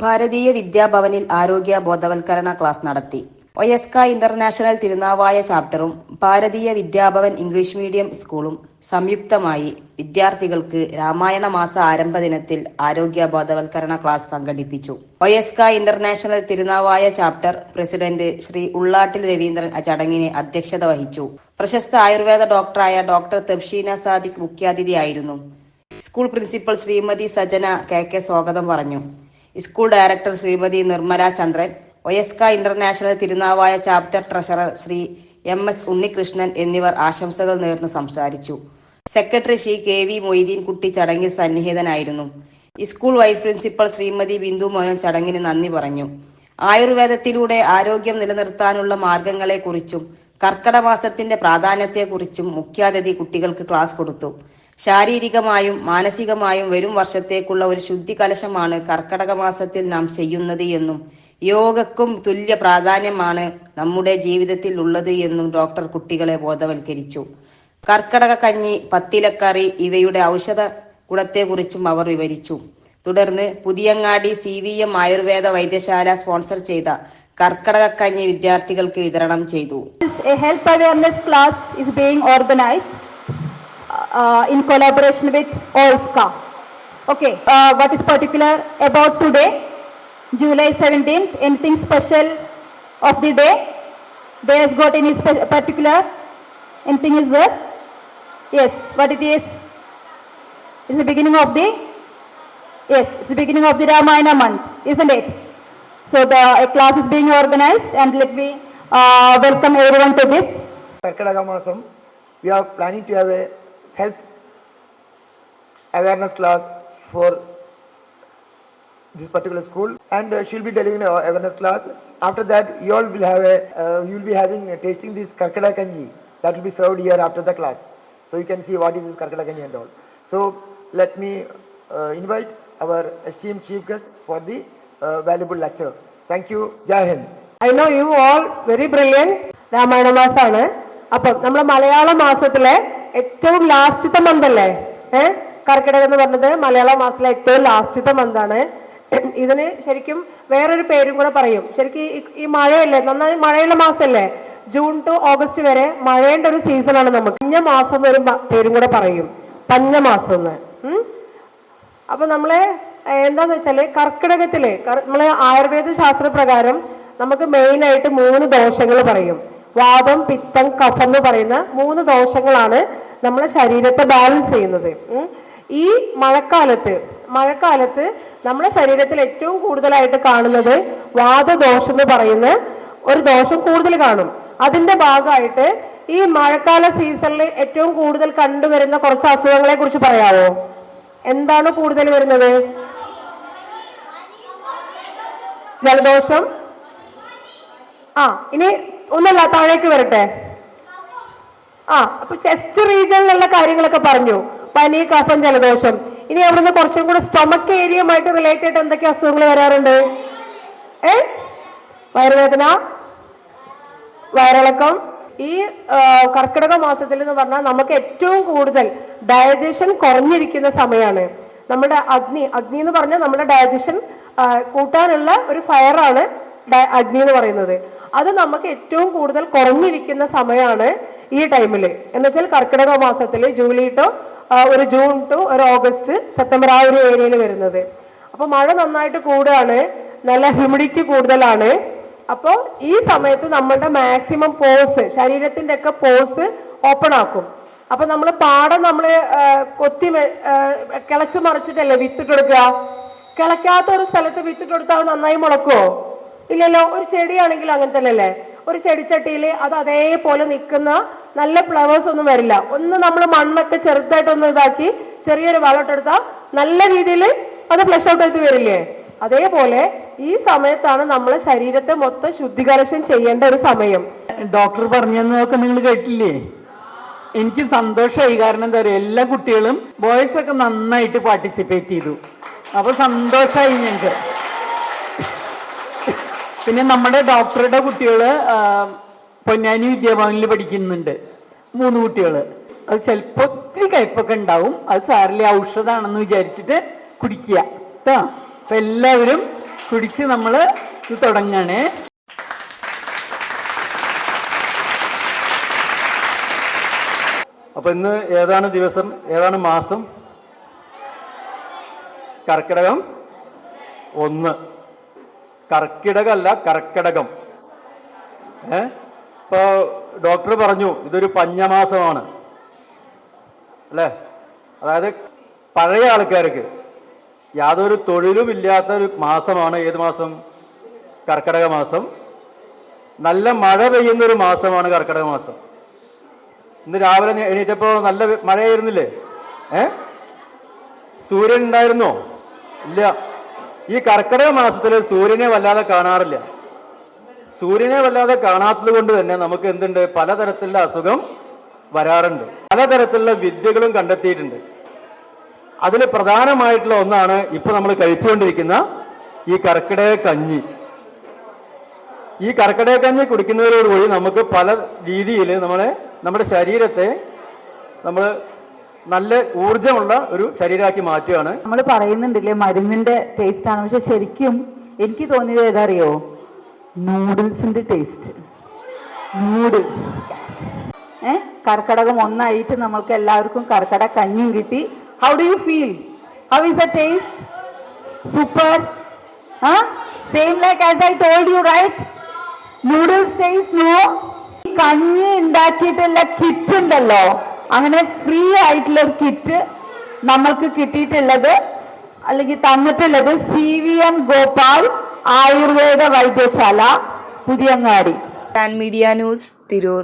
ഭാരതീയ വിദ്യാഭവനിൽ ആരോഗ്യ ബോധവൽക്കരണ ക്ലാസ് നടത്തി. ഒയസ്ക international Thirunavaya ചാപ്റ്ററും Bharatiya Vidya Bhavan English medium സ്കൂളും സംയുക്തമായി വിദ്യാർത്ഥികൾക്ക് രാമായണ മാസ ആരംഭ ദിനത്തിൽ ആരോഗ്യ ബോധവൽക്കരണ ക്ലാസ് സംഘടിപ്പിച്ചു. OISCA international Thirunavaya chapter president Sri Ullattil Raveendran ചടങ്ങിന് അധ്യക്ഷത വഹിച്ചു. പ്രശസ്ത ആയുർവേദ ഡോക്ടറായ ഡോക്ടർ തബ്ഷീന സാദിഖ് മുഖ്യാതിഥിയായിരുന്നു. School principal Srimathi Sajana K സ്വാഗതം പറഞ്ഞു. School director Srimathi Nirmala Chandran, OISCA international Thirunavaya chapter treasurer Sri MS Unnikrishnan എന്നിവർ ആശംസകൾ നേർന്ന് സംസാരിച്ചു. സെക്രട്ടറി ശ്രീ KV മൊയ്തീൻകുട്ടി ചടങ്ങിൽ സന്നിഹിതനായിരുന്നു. School vice principal Srimathi Bindu Mohan ചടങ്ങിന് നന്ദി പറഞ്ഞു. ആയുർവേദത്തിലൂടെ ആരോഗ്യം നിലനിർത്താനുള്ള മാർഗങ്ങളെക്കുറിച്ചും കർക്കടമാസത്തിന്റെ പ്രാധാന്യത്തെക്കുറിച്ചും മുഖ്യാതിഥി കുട്ടികൾക്ക് ക്ലാസ് കൊടുത്തു. ശാരീരികമായും മാനസികമായും വരും വർഷത്തേക്കുള്ള ഒരു ശുദ്ധി കലശമാണ് കർക്കടക മാസത്തിൽ നാം ചെയ്യുന്നത് എന്നും യോഗക്കും തുല്യ പ്രാധാന്യമാണ് നമ്മുടെ ജീവിതത്തിൽ ഉള്ളത് എന്നും ഡോക്ടർ കുട്ടികളെ ബോധവൽക്കരിച്ചു. കർക്കടക കഞ്ഞി, പത്തിലക്കറി ഇവയുടെ ഔഷധ ഗുണത്തെക്കുറിച്ചും അവർ വിവരിച്ചു. തുടർന്ന് പുതിയങ്ങാടി CVM ആയുർവേദ വൈദ്യശാല സ്പോൺസർ ചെയ്ത കർക്കടക കഞ്ഞി വിദ്യാർത്ഥികൾക്ക് വിതരണം ചെയ്തു. Health awareness class is being organised in collaboration with OISCA. Okay, what is particular about today, July 17th? Anything special of the day? Day has got any particular? Anything is there? Yes, what it is? It's the beginning of the? Yes, it's the beginning of the Ramayana month, isn't it? So a class is being organized, and let me welcome everyone to this. Karkadaga Masam, we are planning to have a health awareness class for this particular school, and she will be delivering an awareness class. After that, you all will have you will be having tasting this Karkada Kanji that will be served here after the class, so you can see what is this Karkada Kanji and all. So let me invite our esteemed chief guest for the valuable lecture. Thank you. Jai Hind. I know you all very brilliant. Ramayana മാസാണ്. അപ്പം നമ്മുടെ മലയാള മാസത്തിലെ ഏറ്റവും ലാസ്റ്റത്തെ month കർക്കിടകം എന്ന് പറഞ്ഞത് മലയാള മാസത്തിലെ ഏറ്റവും ലാസ്റ്റത്തെ മന്താണ്. ഇതിന് ശരിക്കും വേറൊരു പേരും കൂടെ പറയും. ശരിക്കും ഈ മഴയല്ലേ, നന്നായി മഴയുള്ള മാസമല്ലേ, ജൂൺ ടു ഓഗസ്റ്റ് വരെ മഴേൻ്റെ ഒരു സീസണാണ്. നമുക്ക് പഞ്ഞമാസം എന്നൊരു പേരും കൂടെ പറയും, പഞ്ഞമാസം എന്ന്. അപ്പം നമ്മളെ എന്താന്ന് വെച്ചാൽ കർക്കിടകത്തിലെ നമ്മളെ ആയുർവേദ ശാസ്ത്രപ്രകാരം നമുക്ക് മെയിനായിട്ട് 3 ദോഷങ്ങൾ പറയും. വാദം, പിത്തം, കഫം എന്ന് പറയുന്ന 3 ദോഷങ്ങളാണ് നമ്മളെ ശരീരത്തെ ബാലൻസ് ചെയ്യുന്നത്. ഈ മഴക്കാലത്ത് നമ്മളെ ശരീരത്തിൽ ഏറ്റവും കൂടുതലായിട്ട് കാണുന്നത് വാദദോഷം എന്ന് പറയുന്ന ഒരു ദോഷം കൂടുതൽ കാണും. അതിൻ്റെ ഭാഗമായിട്ട് ഈ മഴക്കാല സീസണിൽ ഏറ്റവും കൂടുതൽ കണ്ടുവരുന്ന കുറച്ച് അസുഖങ്ങളെ കുറിച്ച് പറയാമോ? എന്താണ് കൂടുതൽ വരുന്നത്? ജലദോഷം. ഇനി ഒന്നല്ല, താഴേക്ക് വരട്ടെ. അപ്പൊ ചെസ്റ്റ് റീജിയനിലുള്ള കാര്യങ്ങളൊക്കെ പറഞ്ഞു, പനി, കഫം, ജലദോഷം. ഇനി അവിടുന്ന് കുറച്ചും കൂടെ സ്റ്റൊമക്ക് ഏരിയയുമായിട്ട് റിലേറ്റഡ് എന്തൊക്കെ അസുഖങ്ങൾ വരാറുണ്ട്? വയറുവേദന, വയറിളക്കം. ഈ കർക്കിടക മാസത്തിൽ എന്ന് പറഞ്ഞാൽ നമുക്ക് ഏറ്റവും കൂടുതൽ ഡയജഷൻ കുറഞ്ഞിരിക്കുന്ന സമയമാണ്. നമ്മുടെ അഗ്നി എന്ന് പറഞ്ഞാൽ നമ്മുടെ ഡയജഷൻ കൂട്ടാനുള്ള ഒരു ഫയറാണ് അഗ്നി എന്ന് പറയുന്നത്. അത് നമുക്ക് ഏറ്റവും കൂടുതൽ കുറഞ്ഞിരിക്കുന്ന സമയമാണ് ഈ ടൈമിൽ. എന്ന് വെച്ചാൽ കർക്കിടക മാസത്തിൽ ജൂലൈ ടു ഒരു ജൂൺ ടു ഒരു ഓഗസ്റ്റ്, സെപ്റ്റംബർ ആ ഒരു ഏരിയയിൽ വരുന്നത്. അപ്പോൾ മഴ നന്നായിട്ട് കൂടുകയാണ്, നല്ല ഹ്യൂമിഡിറ്റി കൂടുതലാണ്. അപ്പോൾ ഈ സമയത്ത് നമ്മളുടെ മാക്സിമം പോസ്, ശരീരത്തിൻ്റെ ഒക്കെ പോസ് ഓപ്പൺ ആക്കും. അപ്പം നമ്മൾ പാടം നമ്മൾ കൊത്തി കിളച്ച് മറിച്ചിട്ടല്ലേ വിത്തിട്ടെടുക്കുക. കിളയ്ക്കാത്ത ഒരു സ്ഥലത്ത് വിത്തിട്ടെടുത്താൽ അത് നന്നായി മുളക്കുമോ? ഇല്ലല്ലോ. ഒരു ചെടിയാണെങ്കിൽ അങ്ങനെ തന്നെ അല്ലേ, ഒരു ചെടിച്ചട്ടിയിൽ അത് അതേപോലെ നിൽക്കുന്ന നല്ല ഫ്ലവേഴ്സ് ഒന്നും വരില്ല. ഒന്ന് നമ്മൾ മണ്ണൊക്കെ ചെറുതായിട്ടൊന്ന് ഇതാക്കി ചെറിയൊരു വളമിട്ടെടുത്താൽ നല്ല രീതിയിൽ അത് ഫ്ലഷ് ഔട്ട് ആയിട്ട് വരില്ലേ? അതേപോലെ ഈ സമയത്താണ് നമ്മളെ ശരീരത്തെ മൊത്തം ശുദ്ധീകരണം ചെയ്യേണ്ട ഒരു സമയം. ഡോക്ടർ പറഞ്ഞതൊക്കെ നിങ്ങൾ കേട്ടില്ലേ? എനിക്ക് സന്തോഷമായി. കാരണം എന്താ പറയുക, എല്ലാ കുട്ടികളും ബോയ്സ് ഒക്കെ നന്നായിട്ട് പാർട്ടിസിപ്പേറ്റ് ചെയ്തു. അപ്പോൾ സന്തോഷമായി ഞങ്ങൾക്ക്. പിന്നെ നമ്മുടെ ഡോക്ടറുടെ കുട്ടികൾ പൊന്നാനി വിദ്യാഭവനിൽ പഠിക്കുന്നുണ്ട്, 3 കുട്ടികൾ. അത് ചിലപ്പോൾ ഒത്തിരി കയ്പൊക്കെ ഉണ്ടാവും. അത് സാറിലെ ഔഷധമാണെന്ന് വിചാരിച്ചിട്ട് കുടിക്കുക കേട്ടോ. അപ്പം എല്ലാവരും കുടിച്ച് നമ്മൾ ഇത് തുടങ്ങാണേ. അപ്പോൾ ഇന്ന് ഏതാണ് ദിവസം, ഏതാണ് മാസം? കർക്കിടകം 1. കർക്കിടകമല്ല, കർക്കിടകം. ഇപ്പോൾ ഡോക്ടർ പറഞ്ഞു ഇതൊരു പഞ്ഞമാസമാണ് അല്ലേ. അതായത് പഴയ ആൾക്കാർക്ക് യാതൊരു തൊഴിലും ഇല്ലാത്ത ഒരു മാസമാണ്. ഏത് മാസം? കർക്കിടക മാസം. നല്ല മഴ പെയ്യുന്നൊരു മാസമാണ് കർക്കിടക മാസം. ഇന്ന് രാവിലെ എണീറ്റപ്പോൾ നല്ല മഴയായിരുന്നില്ലേ? സൂര്യൻ ഉണ്ടായിരുന്നോ? ഇല്ല. ഈ കർക്കിടക മാസത്തിൽ സൂര്യനെ വല്ലാതെ കാണാറില്ല. സൂര്യനെ വല്ലാതെ കാണാത്തത് കൊണ്ട് തന്നെ നമുക്ക് എന്തുണ്ട്, പലതരത്തിലുള്ള അസുഖം വരാറുണ്ട്. പലതരത്തിലുള്ള വിദ്യകളും കണ്ടെത്തിയിട്ടുണ്ട്. അതിൽ പ്രധാനമായിട്ടുള്ള ഒന്നാണ് ഇപ്പോൾ നമ്മൾ കഴിച്ചുകൊണ്ടിരിക്കുന്ന ഈ കർക്കിടക കഞ്ഞി. ഈ കർക്കിടക കഞ്ഞി കുടിക്കുന്നതോടുകൂടി നമുക്ക് പല രീതിയിൽ നമ്മുടെ ശരീരത്തെ നമ്മൾ നല്ല ഊർജമുള്ള ഒരു ശരീരമാക്കി മാറ്റുകയാണ്. നമ്മൾ പറയുന്നുണ്ടല്ലേ മരുന്നിന്റെ ടേസ്റ്റ് ആണ്, പക്ഷെ ശരിക്കും എനിക്ക് തോന്നിയത് ഏതറിയോ? നൂഡിൽസിന്റെ ടേസ്റ്റ്. നൂഡിൽസ്. കർക്കിടകം 1 നമ്മൾക്ക് എല്ലാവർക്കും കർക്കിടക കഞ്ഞിയും കിട്ടി. How do you feel? How is the taste? Super. Same like as I told you, right? Noodles taste. No, കഞ്ഞി ഉണ്ടാക്കിയിട്ടുള്ള കിറ്റ് ഉണ്ടല്ലോ, അങ്ങനെ ഫ്രീ ആയിട്ടുള്ള ഒരു കിറ്റ് നമ്മൾക്ക് കിട്ടിയിട്ടുള്ളത് അല്ലെങ്കിൽ തന്നിട്ടുള്ളത് CVM Gopal Ayurveda Vaidyasala, Puthiyangadi. Media news, Tirur.